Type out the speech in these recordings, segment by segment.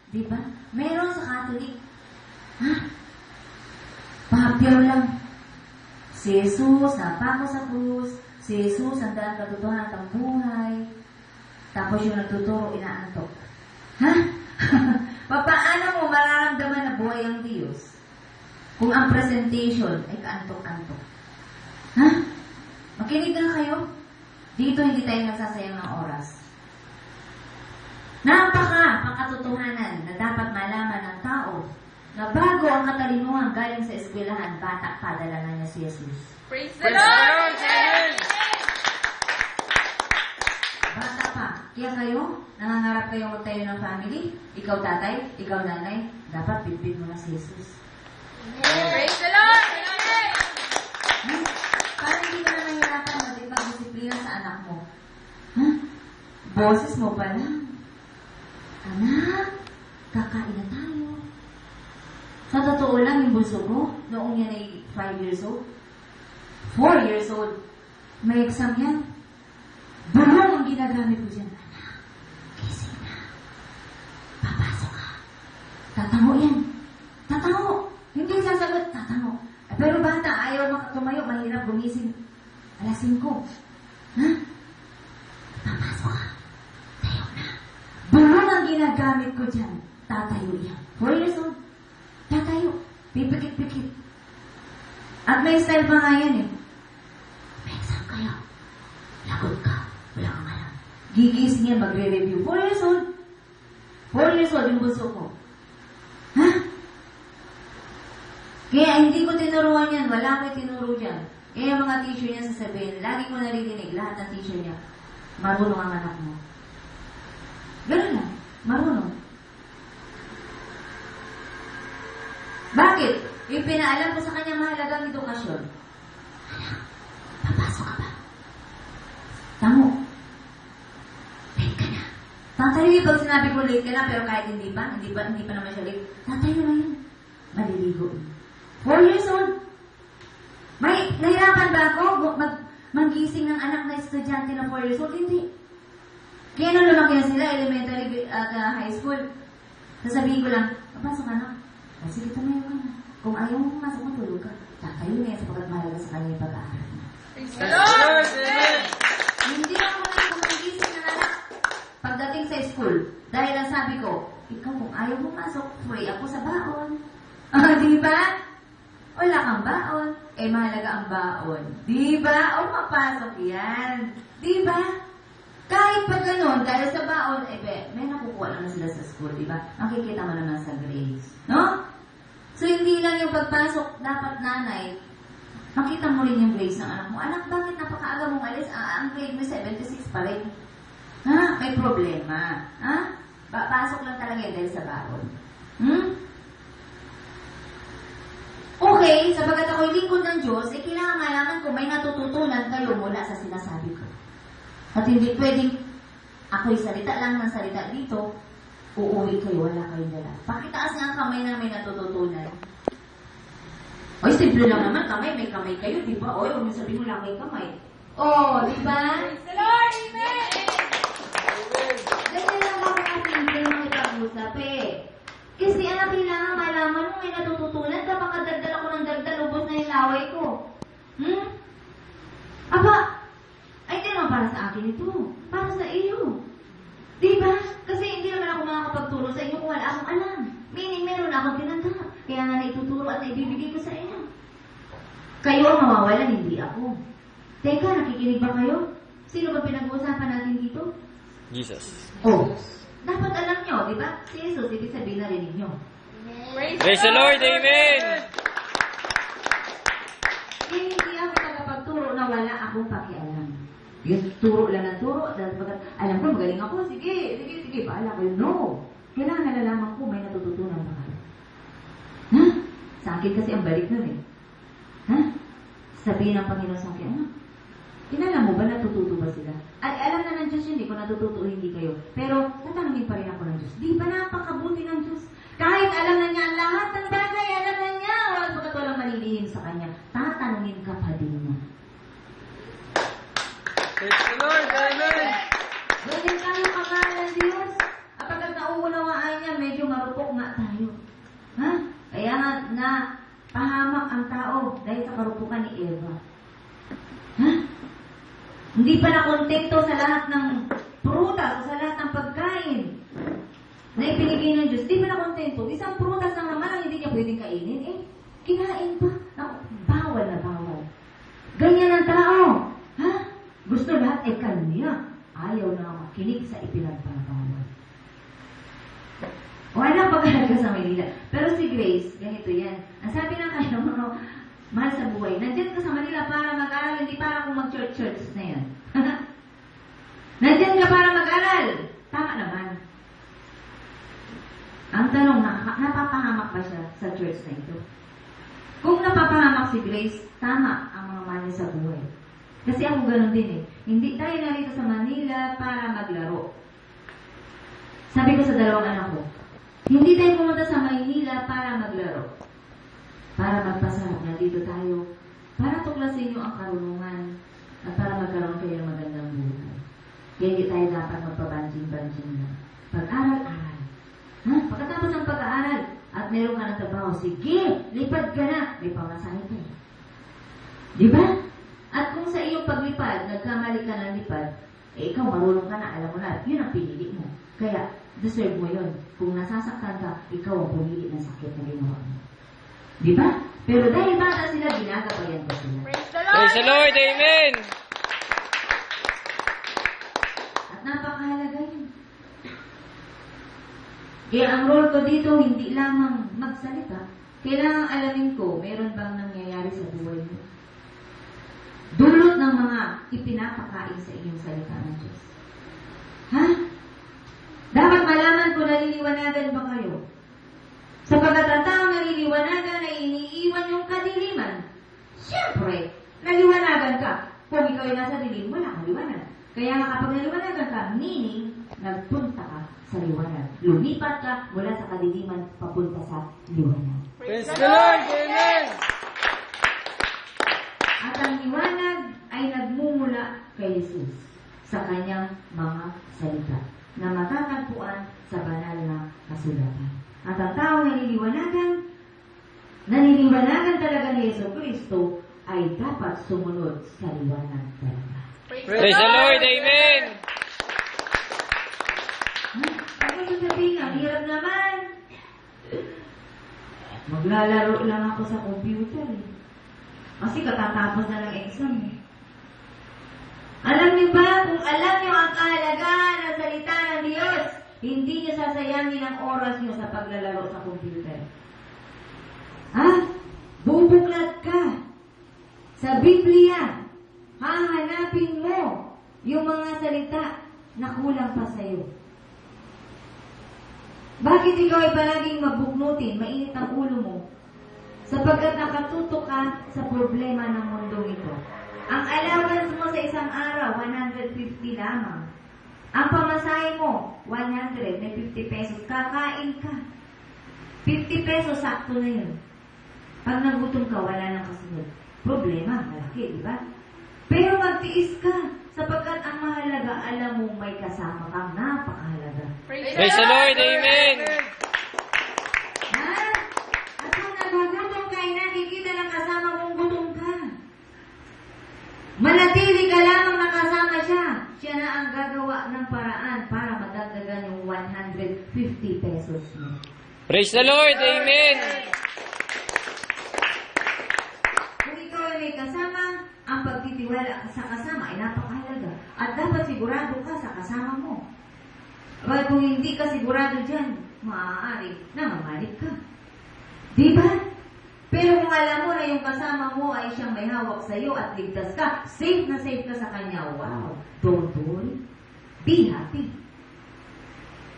Di ba? Meron sa Catholic. Ha? Papyaw lang. Si Jesus, napako sa krus. Si Jesus, ang daang katotohanan ng buhay. Tapos yung nagtuturo, inaantok. Ha? Paano mo mararamdaman na buhay ang Diyos kung ang presentation ay kaantok-antok? Ha? Makinig na kayo? Dito hindi tayo nagsasayang ng oras. Napaka-katotohanan na dapat malaman ng tao na bago ang katalinuhan galing sa eskwelahan, bata pa, dala na niya si Jesus. Praise the Lord! Bata pa. Kaya kayo, nangangarap kayo magtayo ng family, ikaw tatay, ikaw nanay, dapat bitbit mo na si Jesus. Praise the Lord! Parang hindi ka na nahirapan mag-disiplina sa anak mo. Ha? Boses mo pa lang. Anak, kakain na tayo. Sa totoo lang, yung bunso ko, noong yan ay 5 years old, 4 years old, may exam yan. Bulong ang ginagamit ko dyan. Anak, gising na. Papasok ka. Tatango yan. Tatango. Hindi sasagot, tatango. Pero bata, ayaw makatumayo, mahirap gumising. Alas 5. Ha? Papasok ka. Tayo na. Bulong ang ginagamit ko dyan. Tatayo yan. 4 years old. Tatayo. Pipikit-pikit. At may style pa nga yan eh. May exam kayo. Lagot ka. Wala kang alam. Gigising yan, magre-review. 4 years old. 4 years old yung bunso ko. Ha? Kaya hindi ko tinuruan yan. Wala ko tinuro dyan. Kaya mga teacher niya sasabihin, lagi ko naririnig, lahat ng teacher niya, marunong ang anak mo. Ganun lang. Marunong. Bakit? Yung pinaalam ko sa kanya mahalagang edukasyon. Anak, papasok ka ba? Tamo. Late ka na. Tatayo yung pag sinabi ko late ka na, pero kahit hindi pa naman siya late. Tatayo na yun. Maliligo. 4 years old. May nahirapan ba ako maggising ng anak na estudyante na 4 years old? Hindi. Kaya nung lumaki na sila, elementary at high school, sasabihin ko lang, papasok ka na. O sige, tumayo ka na. Kung ayaw mo pumasok, matulog ka. Tatayo na yan sapagkat mahalaga sa kanya yung pag-aaral niya. Hindi ako magigising ng anak pagdating sa school. Dahil ang sabi ko, ikaw kung ayaw pumasok, free ako sa baon. Di ba? Wala kang baon. Eh, mahalaga ang baon. Di ba? O, mapasok yan. Di ba? Kahit pa ganun, dahil sa baon, may nakukuha naman sila sa school, di ba? Makikita mo naman sa grades. No? So, hindi lang yung pagpasok, dapat nanay, makita mo rin yung grades ng anak mo. Anak, bakit napakaaga mong alis? Ang grade mo 76 pa rin. Ha? May problema. Ha? Pasok lang talaga yun dahil sa baon. Okay, sabagat ako'y lingkod ng Diyos, kailangan malaman ko may natututunan kayo mula sa sinasabi ko. At hindi pwedeng ako'y salita lang ng salita dito, uuwi kayo, wala kayong dala. Pakitaas nga ang kamay na may natututunan. Oy, simple lang naman, may kamay kayo, di ba? Oy, huwag mo sabihin mo lang may kamay. Oh, di ba? Praise the Lord! Amen! Ganyan lang ako kasi hindi mo ipag-usap eh. Kasi anak, kailangan malaman mo may natututunan ka, baka dagdal ako ng dagdal, ubos na yung laway ko. Aba, ay hindi naman para sa akin ito. Para sa iyo. Diba? Kasi hindi naman ako makakapagturo sa inyo kung wala akong alam. Meaning, meron akong tinanggap. Kaya nga naituturo at naibibigay ko sa inyo. Kayo ang mawawalan, hindi ako. Teka, nakikinig ba kayo? Sino ba pinag-uusapan natin dito? Jesus. Oh, dapat alam nyo, di ba? Si Jesus, ibig sabihin narinig nyo. Praise the Lord, amen! Hindi ako nakapagturo na wala akong pakialam. Yung turo lang ng turo, alam ko, magaling ako, sige, paala ko. No! Kailangan nalalaman ko, may natututunan pa kayo. Ha? Sa akin kasi ang balik nun eh. Ha? Sabihin ng Panginoon sa akin, ano? Kinala mo ba natututo ba sila? Ay, alam na ng Diyos yun, kung natututo hindi kayo. Pero, tatanungin pa rin ako ng Diyos. Di ba napakabuti ng Diyos? Kahit alam na niya ang lahat ng bagay, alam na niya, pagkat walang malilihim sa Kanya, tatanungin ka pa din niya. Praise the Lord, amen! Ganyan tayo pangalan ng Diyos. At pagkat nauunawaan niya, medyo marupok nga tayo. Ha? Kaya nga na pahamak ang tao dahil sa karupukan ni Eva. Ha? Hindi pa nakontento sa lahat ng prutas o sa lahat ng pagkain na ipinigay ng Diyos. Hindi pa nakontento. Isang prutas lang naman ang hindi niya pwedeng kainin. Kinain pa. Naku, bawal na bawal. Ganyan ang tao. Ha? Gusto lahat ay kanya. Ayaw na makinig sa ipinagpapawal. Wala pagkahalaga sa Manila. Pero si Grace, ganito yan. Ang sabi ng kanya mo, mahal sa buhay, nandyan ka sa Manila para mag-aral, hindi para kung mag-church na yan. Nandyan ka para mag-aral. Tama naman. Ang tanong, napapahamak ba siya sa church na ito? Kung napapahamak si Grace, tama ang mga mahal sa buhay. Kasi ako ganun din eh. Hindi tayo narito sa Manila para maglaro. Sabi ko sa dalawang anak ko, hindi tayo pumunta sa Maynila para maglaro. Para magpasarap. Nandito tayo para tuklasin nyo ang karunungan at para magkaroon kayo ng magandang buhay. Kaya hindi tayo dapat magpabanjing-banjing na. Pag-aral-aral. Ha? Pagkatapos ng pag-aaral at meron ka ng trabaho, sige, lipad ka na. May pamasahe ka eh. Di ba? At kung sa iyong paglipad, nagkamali ka ng lipad, ikaw marunong ka na, alam mo na, yun ang pinili mo. Kaya, deserve mo yun. Kung nasasaktan ka, ikaw ang pumili ng sakit na ginawa mo. Di ba? Pero dahil bata sila, ginagabayan ko sila. Praise the Lord! Praise the Lord! Amen! At napakahalaga yun. Kaya ang role ko dito, hindi lamang magsalita. Kailangang alamin ko, meron bang nangyayari sa buhay mo? Dulot ng mga ipinapakain sa inyong salita ng Diyos. Ha? Dapat malaman ko, naliliwanagan ba kayo? Sapagkat ang taong naliliwanagan ay iniiwan yung kadiliman. Siyempre, naliwanagan ka. Kung ikaw ay nasa dilim, wala kang liwanag. Kaya nga kapag naliwanagan ka, meaning, nagpunta ka sa liwanag. Lumipat ka mula sa kadiliman, papunta sa liwanag. Praise the Lord! Amen! At ang liwanag ay nagmumula kay Jesus sa kanyang mga salita na matatagpuan sa banal na kasulatan. At ang tao naniliwanagan talaga ni Yesu Kristo ay dapat sumunod sa liwanag talaga. Praise the Lord! Amen! Ako sasabihin, ang hirap naman. Maglalaro lang ako sa computer eh. Kasi katatapos na ng exam eh. Alam niyo ba, kung alam niyo ang kahalagaan ng salita ng Diyos, hindi niyo sasayangin ang oras niyo sa paglalaro sa computer. Ha? Bubuklat ka sa Biblia. Hahanapin mo yung mga salita na kulang pa sa'yo. Bakit ikaw ay palaging mabuknutin, mainit ang ulo mo? Sapagkat nakatutok ka sa problema ng mundo ito. Ang allowance mo sa isang araw, 150 lamang. Ang pamasahe mo, 100, may 50 pesos. Kakain ka. 50 pesos, sakto na yun. Pag nagutom ka, wala nang kasunod. Problema, malaki, di ba? Pero magtiis ka, sapagkat ang mahalaga, alam mo may kasama kang napakahalaga. Praise the Lord! Amen! Ha? At kung nagugutom ka, ay nakikita ng kasama mong gutom ka. Manatili ka lamang nakasama siya. Siya na ang gagawa ng paraan para madagdagan yung 150 pesos mo. Praise the Lord! Amen! Kung ikaw ay may kasama, ang pagtitiwala sa kasama ay napakahalaga. At dapat sigurado ka sa kasama mo. But kung hindi ka sigurado dyan, maaari na mamalit ka. Diba? Pero kung alam mo na yung kasama mo ay siyang may hawak sa iyo at ligtas ka, safe na safe ka sa kanya, wow, don't worry. Be happy.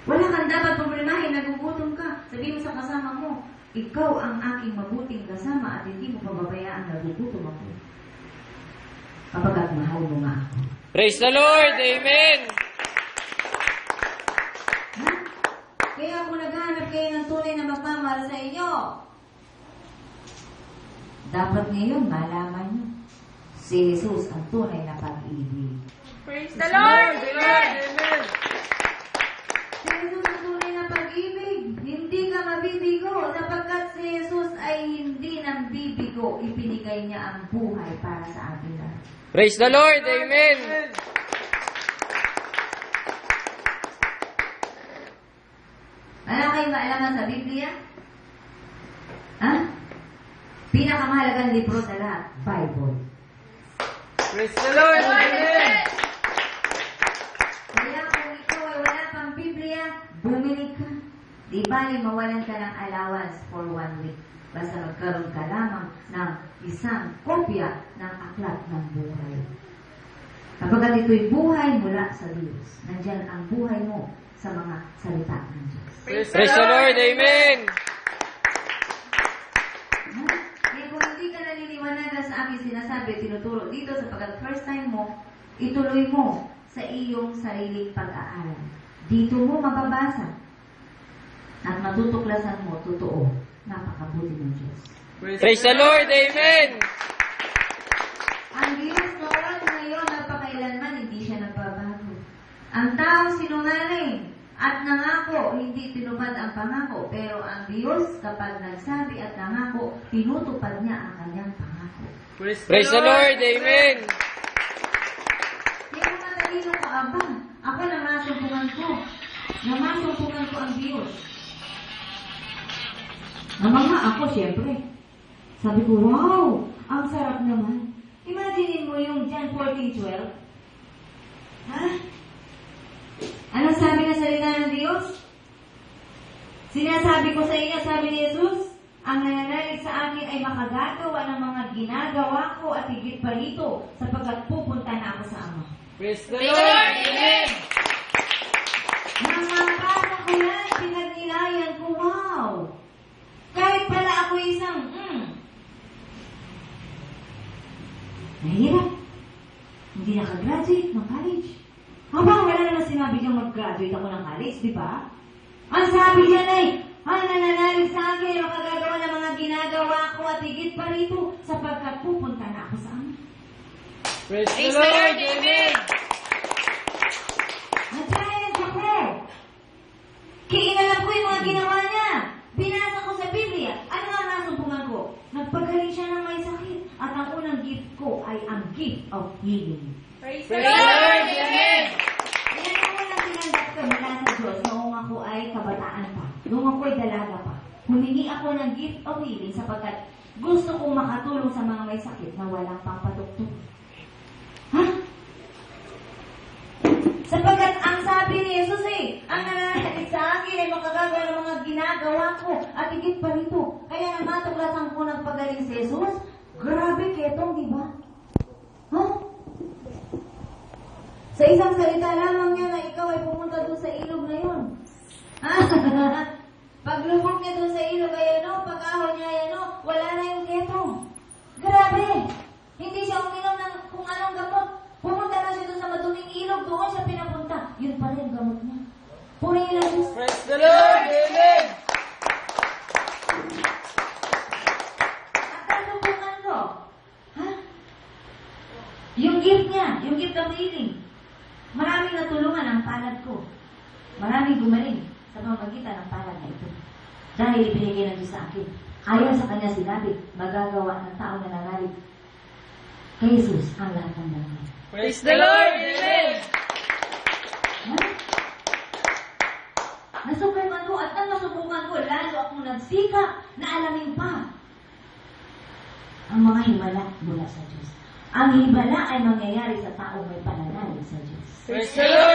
Wala kang dapat problemahin, nagugutom ka. Sabihin mo sa kasama mo, ikaw ang aking mabuting kasama at hindi mo pababayaan nagugutom ako. Kapagkat mahal mo nga ako. Praise the Lord! Amen! Ha? Kaya kung naghahanap kayo ng tunay na magmamahal sa inyo, dapat ngayon malaman nyo, si Jesus ang tunay na pag-ibig. Praise the Lord! Amen! Si Jesus ang tunay na pag-ibig. Hindi hindi ka mabibigo sapagkat si Jesus ay hindi nang bibigo. Ipinigay niya ang buhay para sa atin lahat. Praise the Lord. Amen. Wala kayong maalaman sa Biblia? Ha? Pinakamahalagang libro sa lahat, Bible. Praise the Lord. Amen. Kaya kung ikaw ay wala pang Biblia, bumili ka. Di bali mawalan ka ng allowance for 1 week. Basta magkaroon ka lamang ng isang kopya ng aklat ng buhay. Kapag ito'y buhay mula sa Diyos, nandyan ang buhay mo sa mga salita ng Diyos. Praise the Lord. Amen. Kaya kung hindi ka naniniwanagan sa aking sinasabi, tinuturo dito sapagkat first time mo, ituloy mo sa iyong sariling pag-aaral. Dito mo mababasa at matutuklasan mo, totoo, napakabuti ng Diyos. Praise the Lord. Amen. Ang Diyos noon, ngayon, napakailanman, hindi siya nagbabago. Ang taong sinungaling at nangako, hindi tinupad ang pangako. Pero ang Diyos, kapag nagsabi at nangako, tinutupad niya ang kanyang pangako. Praise the Lord. Amen. Kaya kung matalino ka, aba, ako namasumpungan ko. Namasumpungan ko ang Diyos. Namanga ako, siyempre. Sabi ko, wow, ang sarap naman. Imagine mo yung John 14:12. Ha? Ano sabi ng salita ng Diyos? Sinasabi ko sa inyo, sabi ni Jesus, ang nananalig sa akin ay makagagawa ng mga ginagawa ko at higit pa rito sapagkat pupunta na ako sa Ama. Praise the Lord. Amen. Mga bata ko yan, pinagnilayan ko, wow! Kahit pala ako isang, nahirap. Hindi nakagraduate ng college. Haba, wala naman sinabi niyang mag-graduate ako ng college, di ba? Ang sabi niya ay, ang nananalig sa akin, makagagawa ng mga ginagawa ko at higit pa rito sapagkat pupunta na ako sa Ama. Praise the Lord. Amen. Nag-challenge ako. Kiinalam ko yung mga ginawa niya. Binasa ko sa Biblia. Ano nga nasumpungan ko? Nagpagaling siya ng may sakit. At ang unang gift ko ay ang gift of healing. Praise Praise the Lord. Amen. Yan ang unang tinanggap ko mula sa Diyos noong ako ay kabataan pa. Noong ako ay dalaga pa. Humingi ako ng gift of healing sapagkat gusto kong makatulong sa mga may sakit na walang pampatuktok. Ha? Sapagkat ang sabi ni Jesus ang nananalig sa akin ay makagagawa ng mga ginagawa ko at higit pa rito. Kaya nang matuklasan ko ng pagaling si Jesus, grabe ketong, di ba? Huh? Sa isang salita lamang niya na ikaw ay pumunta doon sa ilog na yun. Paglubog niya doon sa ilog ay pag-ahon niya wala na yung ketong. Grabe! Hindi siya uminom ng kung anong gamot. Pumunta na siya doon sa maduming ilog, doon siya pinapunta. Yun pa rin gamot niya. Purihin lang Diyos. Praise the Lord. Amen. At nasubukan ko. Ha? Yung gift niya, yung gift of healing. Maraming natulungan ang palad ko. Maraming gumaling sa pamamagitan ng palad na ito. Dahil ibinigay ng Diyos sa akin. Ayon sa kanya sinabi, magagawa ng tao na nangalig kay Jesus ang lahat ng bagay. Praise the Lord. Amen. Ha? Nasubukan ko at nang nasubukan ko, lalo akong nagsikap na alamin pa ang mga himala mula sa Diyos. Ang himala ay mangyayari sa taong may pananalig sa Diyos. Praise the Lord.